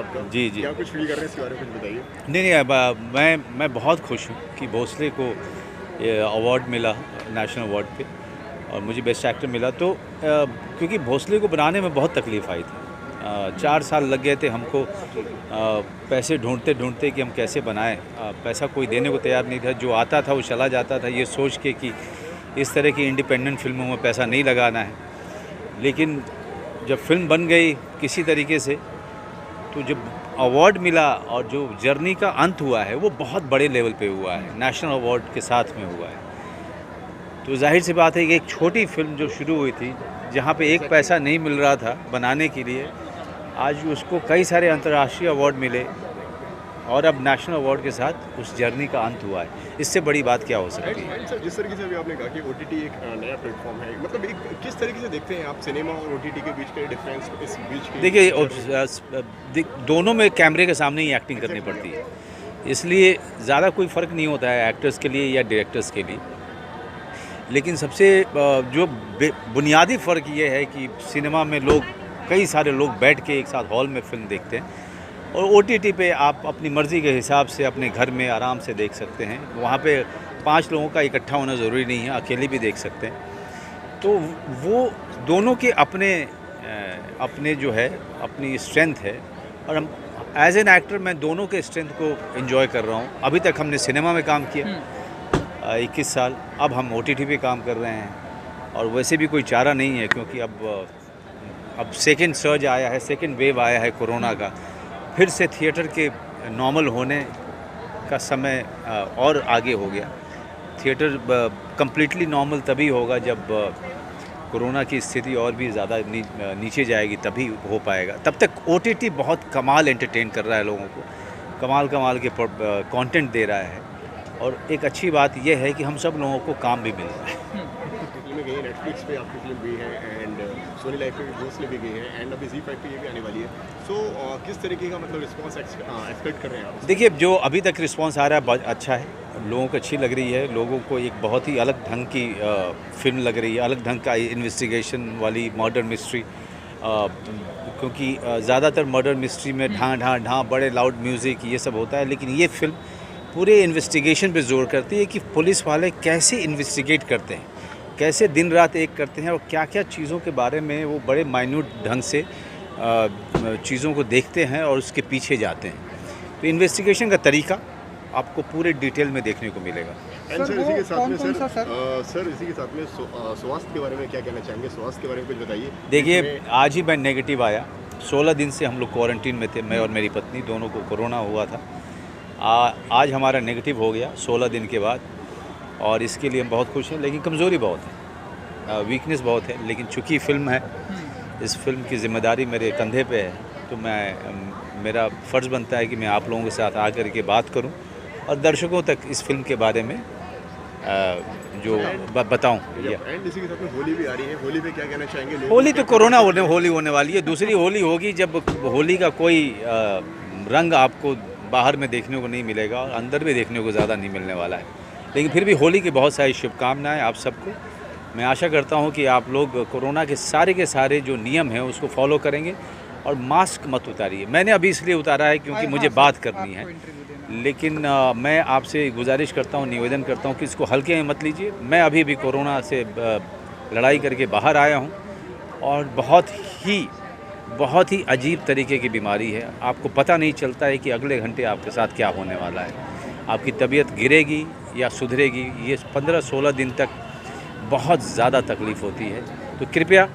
आपका। जी, जी। क्या कुछ फ़ील कर रहे हैं इसके बारे में कुछ बताइए? नहीं, नहीं, मैं बहुत खुश हूँ कि भोसले को ये अवार्ड मिला नेशनल अवार्ड पे और मुझे बेस्ट एक्टर मिला। तो क्योंकि भोसले को बनाने में बहुत तकलीफ़ आई थी। 4 साल लग गए थे हमको पैसे ढूँढते-ढूँढते कि हम कैसे बनाएँ। पैसा कोई देने को तैयार नहीं था, जो आता था वो चला जाता था, ये सोच के कि इस तरह की इंडिपेंडेंट फ़िल्मों में पैसा नहीं लगाना है। लेकिन जब फ़िल्म बन गई किसी तरीके से, तो जब अवार्ड मिला और जो जर्नी का अंत हुआ है वो बहुत बड़े लेवल पे हुआ है, नेशनल अवार्ड के साथ में हुआ है। तो ज़ाहिर सी बात है कि एक छोटी फ़िल्म जो शुरू हुई थी, जहाँ पे एक पैसा नहीं मिल रहा था बनाने के लिए, आज उसको कई सारे अंतर्राष्ट्रीय अवार्ड मिले और अब नेशनल अवार्ड के साथ उस जर्नी का अंत हुआ है। इससे बड़ी बात क्या हो सकती है? एंड सर, जिस तरीके से अभी आपने कहा कि ओटीटी एक नया प्लेटफ़ॉर्म है, मतलब एक किस तरीके से देखते हैं आप सिनेमा और ओटीटी के बीच के डिफ़रेंस, इस बीच के? देखिए, दोनों में कैमरे के सामने ही एक्टिंग करनी पड़ती है, इसलिए ज़्यादा कोई फ़र्क नहीं होता है एक्टर्स के लिए या डायरेक्टर्स के लिए। लेकिन सबसे जो बुनियादी फ़र्क ये है कि सिनेमा में कई सारे लोग बैठ के एक साथ हॉल में फ़िल्म देखते हैं और ओटीटी पे आप अपनी मर्ज़ी के हिसाब से अपने घर में आराम से देख सकते हैं। वहाँ पे 5 लोगों का इकट्ठा होना ज़रूरी नहीं है, अकेले भी देख सकते हैं। तो वो दोनों के अपने जो है अपनी स्ट्रेंथ है और हम एज़ एन एक्टर मैं दोनों के स्ट्रेंथ को एंजॉय कर रहा हूँ। अभी तक हमने सिनेमा में काम किया 21 साल, अब हम ओटीटी पे काम कर रहे हैं और वैसे भी कोई चारा नहीं है क्योंकि अब सेकंड सर्ज आया है, सेकंड वेव आया है कोरोना का। फिर से थिएटर के नॉर्मल होने का समय और आगे हो गया। थिएटर कंप्लीटली नॉर्मल तभी होगा जब कोरोना की स्थिति और भी ज़्यादा नीचे जाएगी, तभी हो पाएगा। तब तक ओटीटी बहुत कमाल एंटरटेन कर रहा है लोगों को, कमाल के कंटेंट दे रहा है और एक अच्छी बात यह है कि हम सब लोगों को काम भी मिल रहा है। फिल्में गई हैं, नेटफ्लिक्स पे आपकी फिल्म गई है एंड सोनी लाइव पे भी भोसले भी गई है एंड अभी ज़ी5 पे ये भी आने वाली है। सो किस तरीके का मतलब रिस्पॉन्स एक्सपेक्ट कर रहे हैं आप? देखिए, जो अभी तक रिस्पांस आ रहा है बहुत अच्छा है, लोगों को अच्छी लग रही है। लोगों को एक बहुत ही अलग ढंग की फ़िल्म लग रही है, अलग ढंग का इन्वेस्टिगेशन वाली मर्डर मिस्ट्री। क्योंकि ज़्यादातर मर्डर मिस्ट्री में ढाँ ढाँ ढाँ बड़े लाउड म्यूज़िक ये सब होता है, लेकिन ये फ़िल्म पूरे इन्वेस्टिगेशन पे ज़ोर करती है कि पुलिस वाले कैसे इन्वेस्टिगेट करते हैं, कैसे दिन रात एक करते हैं और क्या-क्या चीज़ों के बारे में वो बड़े माइन्यूट ढंग से चीज़ों को देखते हैं और उसके पीछे जाते हैं। तो इन्वेस्टिगेशन का तरीका आपको पूरे डिटेल में देखने को मिलेगा। एंड सर, इसी के साथ में कौन-कौन सा सर? सर इसी के साथ में स्वास्थ्य के बारे में क्या कहना चाहेंगे? स्वास्थ्य के बारे में कुछ बताइए। देखिए, इसमें आज ही मैं नेगेटिव आया। 16 दिन से हम लोग क्वारंटीन में थे, मैं और मेरी पत्नी दोनों को कोरोना हुआ था। आज हमारा नेगेटिव हो गया 16 दिन के बाद और इसके लिए हम बहुत खुश हैं, लेकिन कमज़ोरी बहुत है, वीकनेस बहुत है। लेकिन चूँकि फ़िल्म है, इस फिल्म की ज़िम्मेदारी मेरे कंधे पे है, तो मेरा फ़र्ज़ बनता है कि मैं आप लोगों के साथ आकर के बात करूं और दर्शकों तक इस फिल्म के बारे में जो बताऊं। एंड इसी के साथ में होली भी आ रही है, होली पे क्या कहना चाहेंगे? लोगों होली को तो क्या- कोरोना होली होने वाली है, दूसरी होली होगी जब होली का कोई रंग आपको बाहर में देखने को नहीं मिलेगा और अंदर भी देखने को ज़्यादा नहीं मिलने वाला है। लेकिन फिर भी होली की बहुत सारी शुभकामनाएं आप सबको। मैं आशा करता हूं कि आप लोग कोरोना के सारे जो नियम हैं उसको फॉलो करेंगे और मास्क मत उतारिए। मैंने अभी इसलिए उतारा है क्योंकि मुझे बात करनी है, लेकिन मैं आपसे गुजारिश करता हूं, निवेदन करता हूं कि इसको हल्के में मत लीजिए। मैं अभी भी कोरोना से लड़ाई करके बाहर आया हूं और बहुत ही अजीब तरीके की बीमारी है। आपको पता नहीं चलता है कि अगले घंटे आपके साथ क्या होने वाला है। आपकी तबीयत गिरेगी या सुधरेगी, ये 15-16 दिन तक बहुत ज़्यादा तकलीफ़ होती है। तो कृपया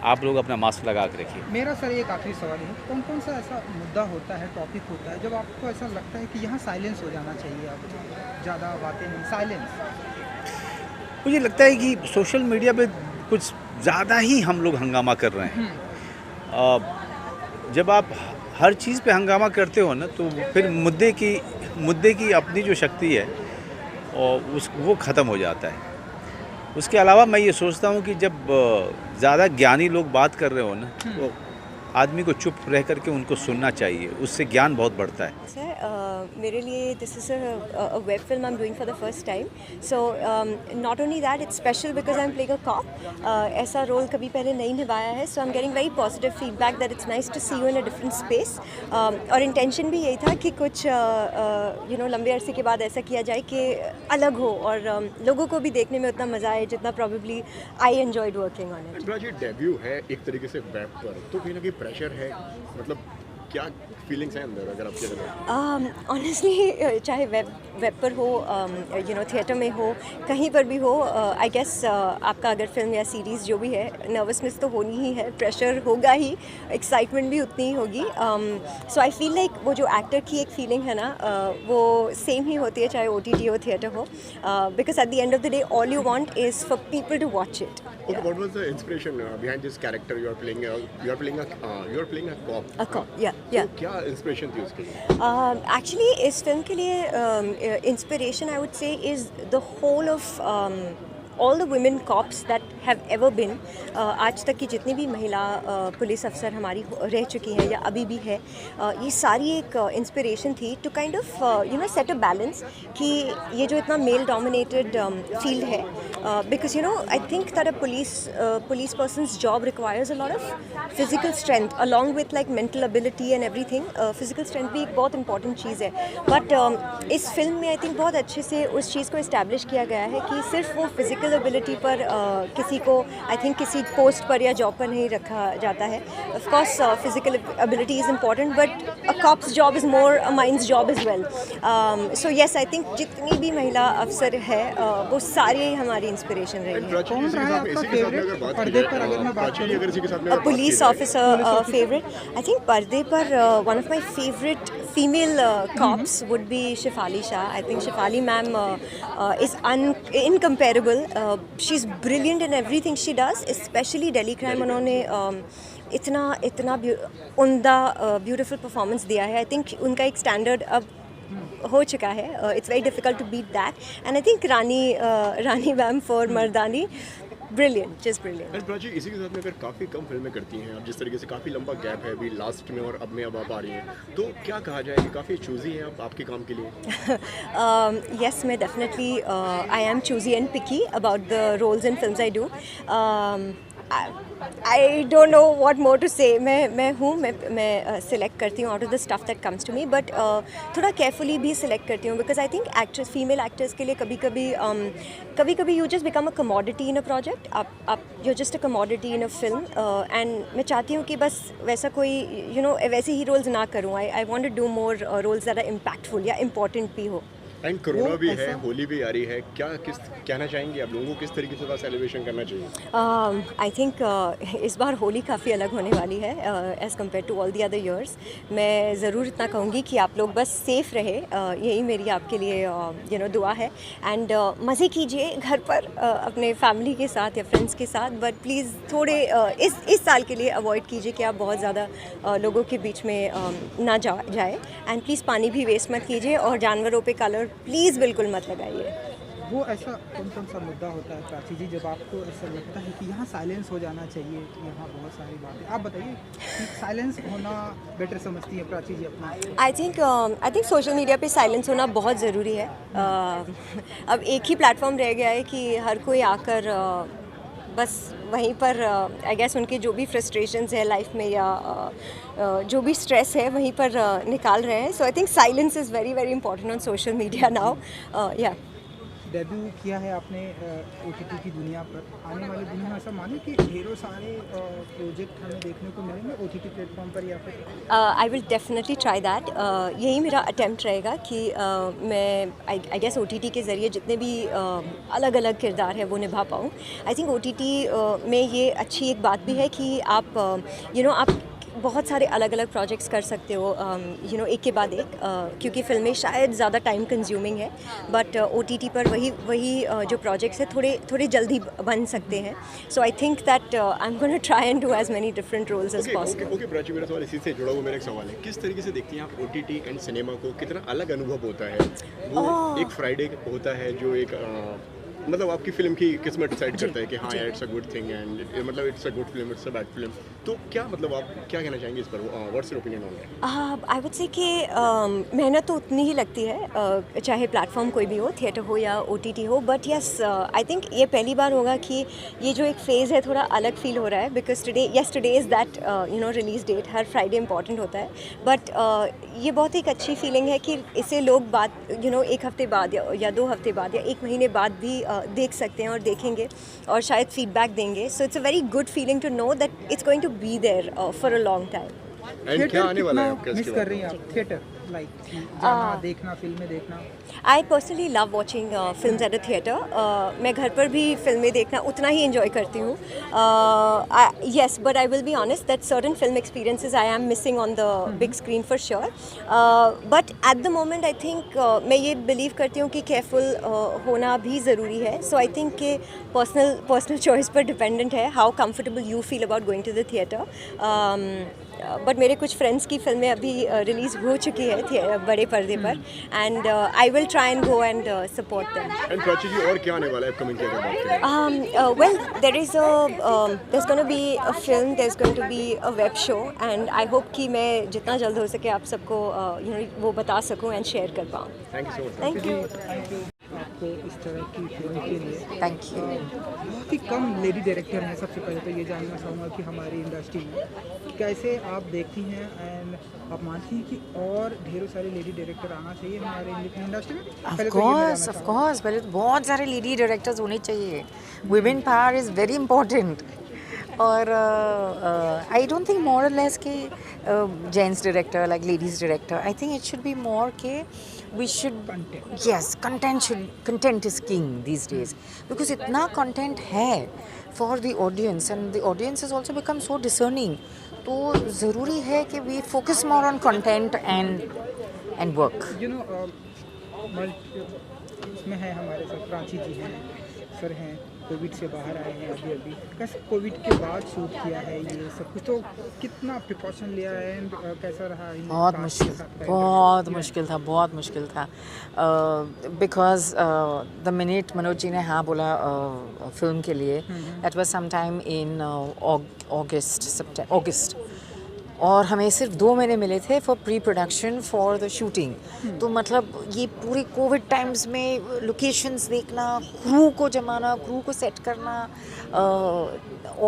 आप लोग अपना मास्क लगा के रखिए। मेरा सर एक आखिरी सवाल है, कौन-कौन सा ऐसा मुद्दा होता है, टॉपिक होता है, जब आपको ऐसा लगता है कि यहाँ साइलेंस हो जाना चाहिए, अब ज़्यादा बातें नहीं, साइलेंस? मुझे लगता है कि सोशल मीडिया पे कुछ ज़्यादा ही हम लोग हंगामा कर रहे हैं। जब आप हर चीज़ पे हंगामा करते हो ना, तो फिर मुद्दे की अपनी जो शक्ति है और वो ख़त्म हो जाता है। उसके अलावा मैं ये सोचता हूँ कि जब ज़्यादा ज्ञानी लोग बात कर रहे हो ना, तो आदमी को चुप रह करके उनको सुनना चाहिए, उससे ज्ञान बहुत बढ़ता है। सर मेरे लिए this is a web film I am doing for the first time, so not only that it's special because I am playing a cop. ऐसा रोल कभी पहले नहीं निभाया है, so I am getting very positive feedback that it's nice to see you in a different space. और intention भी यही था कि कुछ यू नो लंबे अरसे के बाद ऐसा किया जाए कि अलग हो और लोगों को भी देखने में उतना मज़ा आए जितना probably I enjoyed working on it. राजी डेब्यू है एक तरीके से वेब पर, तो कहीं ना कहीं प्रेशर है, मतलब क्या फीलिंग्स हैं अंदर अगर आपके अंदर? ऑनेस्टली चाहे वेब पर हो, यू नो थिएटर में हो, कहीं पर भी हो, आई गेस आपका अगर फिल्म या सीरीज़ जो भी है, नर्वसनेस तो होनी ही है, प्रेशर होगा ही, एक्साइटमेंट भी उतनी ही होगी। सो आई फील लाइक वो जो एक्टर की एक फीलिंग है ना, वो सेम ही होती है चाहे OTT हो थिएटर हो, because at the end of the day all you want is for people to watch it. Okay, what was the inspiration behind this character you are playing? You are playing a cop. A cop, yeah, yeah. तो क्या inspiration थी उसके लिए? Actually इस film के लिए inspiration I would say is the whole of all the women cops that have ever been, आज तक की जितनी भी महिला पुलिस अफसर हमारी रह चुकी हैं या अभी भी है, ये सारी एक इंस्पिरेशन थी to kind of you know set a balance कि ये जो इतना मेल डोमिनेटेड फील्ड है, because you know I think that a police person's job requires a lot of physical strength along with like mental ability and everything. Physical strength भी एक बहुत important चीज़ है, but इस फिल्म में I think बहुत अच्छे से उस चीज़ को इस्टेब्लिश किया गया है कि सिर्फ वो फिजिकल एबिलिटी पर किसी को आई थिंक किसी पोस्ट पर या जॉब पर नहीं रखा जाता है। Of course physical ability is important, but a cops job is more a minds job is well. So yes I think जितनी भी महिला अफसर है वो सारी हमारी इंस्पिरेशन रही है। कौन रहा है आपका फेवरेट पर्दे पर अगर मैं बात करूँ? Police officer favourite, I think पर्दे पर one of my favourite female cops would be Shefali Shah. I think Shefali ma'am is incomparable, she is brilliant in everything she does, specially Delhi Crime. उन्होंने इतना उम्दा ब्यूटीफुल परफॉर्मेंस दिया है। आई थिंक उनका एक standard अब हो चुका है, it's very difficult to beat that, and I think Rani ma'am for Mardaani brilliant, just brilliant. And Prachi इसी के साथ में अगर काफ़ी कम फिल्में करती हैं आप, जिस तरीके से काफ़ी लंबा गैप है अभी लास्ट में और अब में अब आप आ रही हैं, तो क्या कहा जाए कि काफ़ी चूज़ी हैं आप आपके काम के लिए? yes, मैं definitely I am choosy and picky about the roles and films I do. I don't know what more to say. मैं सिलेक्ट करती हूँ out of the stuff that comes to me, but थोड़ा carefully भी select करती हूँ because I think actress female actors के लिए कभी you just become a commodity in a project. आप you just a commodity in a film, and मैं चाहती हूँ कि बस वैसा कोई यू नो वैसे ही रोल्स ना करूँ। I want to do more roles that are impactful या इम्पॉर्टेंट भी हो। एंड कोरोना भी है, होली भी आ रही है, क्या किस कहना चाहेंगे आप लोगों को, किस तरीके से सेलिब्रेशन करना चाहिए? आई थिंक इस बार होली काफ़ी अलग होने वाली है as compare to all the other years. मैं ज़रूर इतना कहूँगी कि आप लोग बस सेफ़ रहे, यही मेरी आपके लिए यू नो दुआ है। एंड मज़े कीजिए घर पर अपने फैमिली के साथ या फ्रेंड्स के साथ, बट प्लीज़ थोड़े इस साल के लिए अवॉइड कीजिए कि आप बहुत ज़्यादा लोगों के बीच में ना जाए। एंड प्लीज़ पानी भी वेस्ट मत कीजिए और जानवरों पे कलर प्लीज़ बिल्कुल मत लगाइए। वो ऐसा कौन सा मुद्दा होता है प्राची जी जब आपको ऐसा लगता है कि यहाँ साइलेंस हो जाना चाहिए, कि यहाँ बहुत सारी बातें, आप बताइए कि साइलेंस होना बेटर समझती है प्राची जी अपना? आई थिंक सोशल मीडिया पे साइलेंस होना बहुत ज़रूरी है। अब एक ही प्लेटफॉर्म रह गया है कि हर कोई आकर बस वहीं पर आई गेस उनके जो भी फ्रस्ट्रेशंस है लाइफ में या जो भी स्ट्रेस है वहीं पर निकाल रहे हैं। So I think silence is very very important on social media now. या डेब्यू किया है आपने OTT की दुनिया पर, आने वाली दुनिया में ऐसा माने कि ढेरों सारे प्रोजेक्ट हमें देखने को मिलेंगे OTT प्लेटफॉर्म पर या फिर? I will definitely try that. यही मेरा अटेम्प्ट रहेगा कि मैं आई गेस OTT के ज़रिए जितने भी अलग अलग किरदार है वो निभा पाऊँ। आई थिंक OTT में ये अच्छी एक बात भी है कि आप यू नो आप बहुत सारे अलग अलग प्रोजेक्ट्स कर सकते हो यू नो एक के बाद एक, क्योंकि फिल्में शायद ज़्यादा टाइम कंज्यूमिंग है, बट OTT पर वही जो प्रोजेक्ट्स है थोड़े जल्दी बन सकते हैं। So I think that I am gonna try and do as many different roles as possible. Okay Prachi, मेरा सवाल इसी से जुड़ा हुआ मेरा एक सवाल है, किस तरीके से देखती हैं आप OTT एंड सिनेमा को, कितना अलग अनुभव होता है? वो एक फ्राइडे होता है जो एक मतलब आपकी फिल्म की किस्मत डिसाइड करता है कि हाँ यार it's a good thing and मतलब it's a good film, it's a bad film, तो क्या मतलब आप क्या कहना चाहेंगे इस पर? What's your opinion on that? I would say कि मेहनत तो उतनी ही लगती है, चाहे प्लेटफॉर्म कोई भी हो, थिएटर हो या OTT हो, बट यस आई थिंक ये पहली बार होगा कि ये जो एक फ़ेज़ है थोड़ा अलग फील हो रहा है, because today is that release date, हर फ्राइडे इंपॉर्टेंट होता है, बट ये बहुत एक अच्छी फीलिंग है कि इसे लोग एक हफ़्ते बाद या 2 हफ़्ते बाद या 1 महीने बाद भी देख सकते हैं और देखेंगे और शायद फीडबैक देंगे, so it's a very good feeling to know that it's going to be there for a long time. And क्या आने वाला है आपका मिस इसके कर बाद? रही हैं आप थिएटर, लाइक जाना देखना फिल्में देखना? I personally love watching film at a theatre. मैं घर पर भी फिल्में देखना उतना ही इंजॉय करती हूँ। Yes, but I will be honest that certain film experiences I am missing on the big screen for sure, but at the moment I think मैं ये बिलीव करती हूँ कि केयरफुल होना भी ज़रूरी है। सो आई थिंक कि पर्सनल चॉइस पर डिपेंडेंट है how comfortable you feel about going to the theatre. But मेरे कुछ फ्रेंड्स की फिल्में अभी रिलीज़ हो चुकी है बड़े पर्दे पर, and I will try and go and support them. And Prachi ji और क्या आने वाला है अपकमिंग की अगर बात करें? Well, there's going to be a film, there's going to be a web show, and I hope कि मैं जितना जल्द हो सके आप सबको वो बता सकूं एंड शेयर कर पाऊँ। Thank you so much. Thank you. Thank you आपको इस तरह की फिल्म के लिए। Thank you. बहुत ही कम लेडी डायरेक्टर हैं। सबसे पहले तो ये जानना चाहूँगा कि हमारी इंडस्ट्री में कैसे आप देखती हैं, एंड आप मानती हैं कि और ढेरों सारे लेडी डायरेक्टर आना चाहिए हमारे इंडियन इंडस्ट्री में? पहले तो ये मैं जानना ऑफ चाहूँगा। कोर्स पहले तो बहुत सारे लेडी डायरेक्टर्स होने चाहिए। Women power is very important. और आई डोंट थिंक मोर और लेस कि gents director like ladies director, I think it should be more के we should yes content is king these days, because इतना content है for the audience and the audience has also become so discerning, तो ज़रूरी है कि we focus more on content and work. इसमें है हमारे साथ प्राची जी हैं, सर हैं, कोविड से बाहर आए हैं अभी कैसे कोविड के बाद शूट किया है ये सब कुछ, तो कितना प्रिकॉशन लिया है एंड कैसा रहा? बहुत मुश्किल था because the minute Manoj ji ने हाँ बोला फिल्म के लिए, that was some time in August, और हमें सिर्फ 2 महीने मिले थे for pre production for the shooting. तो मतलब ये पूरे कोविड टाइम्स में लोकेशंस देखना, क्रू को जमाना, क्रू को सेट करना,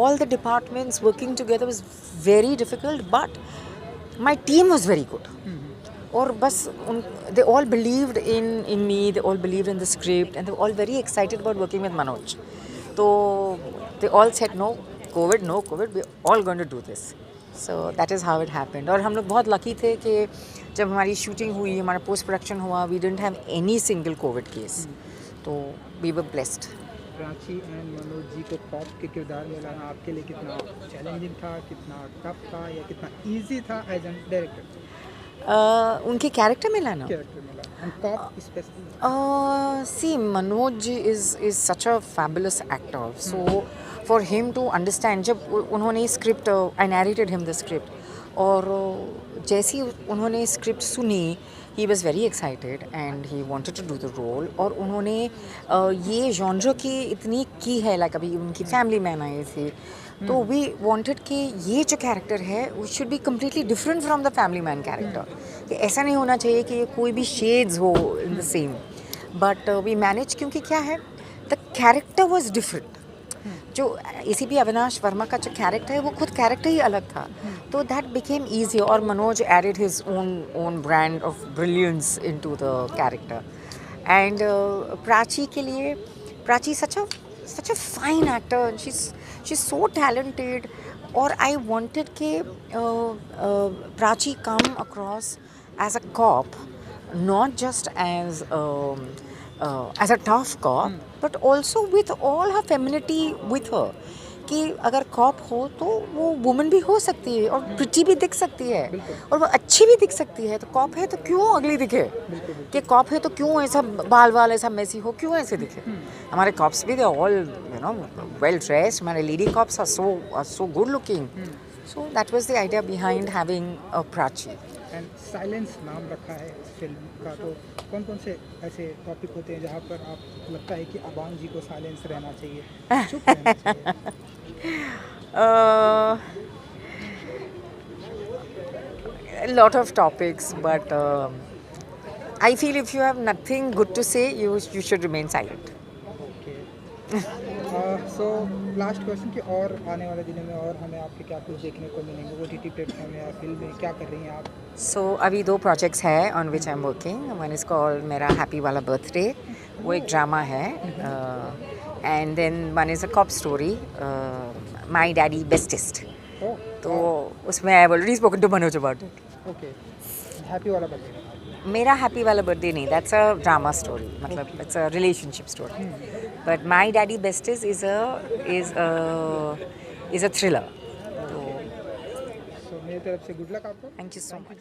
all the departments working together was very difficult, but my team was very good. और बस they all believed in me, they all believed in the script and they all very excited about working with Manoj. तो they all said no covid, we all going to do this. So that is how it happened. और हम लोग बहुत lucky थे कि जब हमारी shooting हुई, हमारा पोस्ट प्रोडक्शन हुआ, we didn't have any single covid case, तो we were blessed. Prachi and Manoj ji को पॉप के किरदार में लाना आपके लिए कितना चैलेंजिंग था, कितना टफ था, या कितना इजी था एज एन डायरेक्टर? उनके कैरेक्टर में लाना, पॉप specially? See Manoj is such a fabulous actor, so for him to understand, जब उन्होंने script, I narrated him the script, और जैसी उन्होंने स्क्रिप्ट सुनी, he was very excited and he wanted to do the role. और उन्होंने ये जॉनर की इतनी की है, लाइक अभी उनकी फैमिली मैन आई थी, तो वी वांटेड कि ये जो कैरेक्टर है वो should be completely different from the family man character, कि ऐसा नहीं होना चाहिए कि ये कोई भी शेड्स हो in the same, but we manage, क्योंकि क्या है, द कैरेक्टर वॉज डिफरेंट। जो ACP अविनाश वर्मा का जो कैरेक्टर है वो खुद कैरेक्टर ही अलग था, तो दैट बिकेम ईजी। और Manoj added his own brand of brilliance into the character. And Prachi के लिए, Prachi such a fine actor, and she's so talented, और I wanted कि Prachi come across as a cop, not just as a tough cop, but also with all her femininity with her, कि अगर corp हो तो वो woman भी हो सकती है और प्रिटी भी दिख सकती है और वो अच्छी भी दिख सकती है। तो कॉप है तो क्यों अगली दिखे, कि कॉप है तो क्यों ऐसा बाल ऐसा मेसी हो, क्यों ऐसे दिखे। हमारे कॉप्स भी दे ऑल वेल ड्रेस्ड, हमारे lady cops are so good looking, so that was the idea behind having a Prachi. And silence नाम रखा है इस फिल्म का, तो कौन कौन से ऐसे टॉपिक होते हैं जहाँ पर आप लगता है कि अबांग जी को साइलेंस रहना चाहिए, चुप रहना चाहिए? A lot of topics, but I feel if you have nothing good to say, you should remain silent. So last question कि और आने वाले दिनों में और हमें आपके क्या कुछ देखने को मिलेंगे OTT प्लेटफॉर्म या फिल्म में, क्या कर रही हैं आप? So अभी 2 projects है on which I'm working. One is called मेरा हैप्पी वाला बर्थडे, वो एक ड्रामा है, and then one is a cop story, My Daddy Bestest. Oh, तो उसमें I already spoken to Manoj about it. Okay, happy वाला बर्थडे। मेरा हैप्पी वाला बर्थडे नहीं, दैट्स अ ड्रामा स्टोरी, मतलब it's a relationship story. But my daddy bestest is a thriller. So मेरी तरफ से गुड लक आपको। Thank you so much.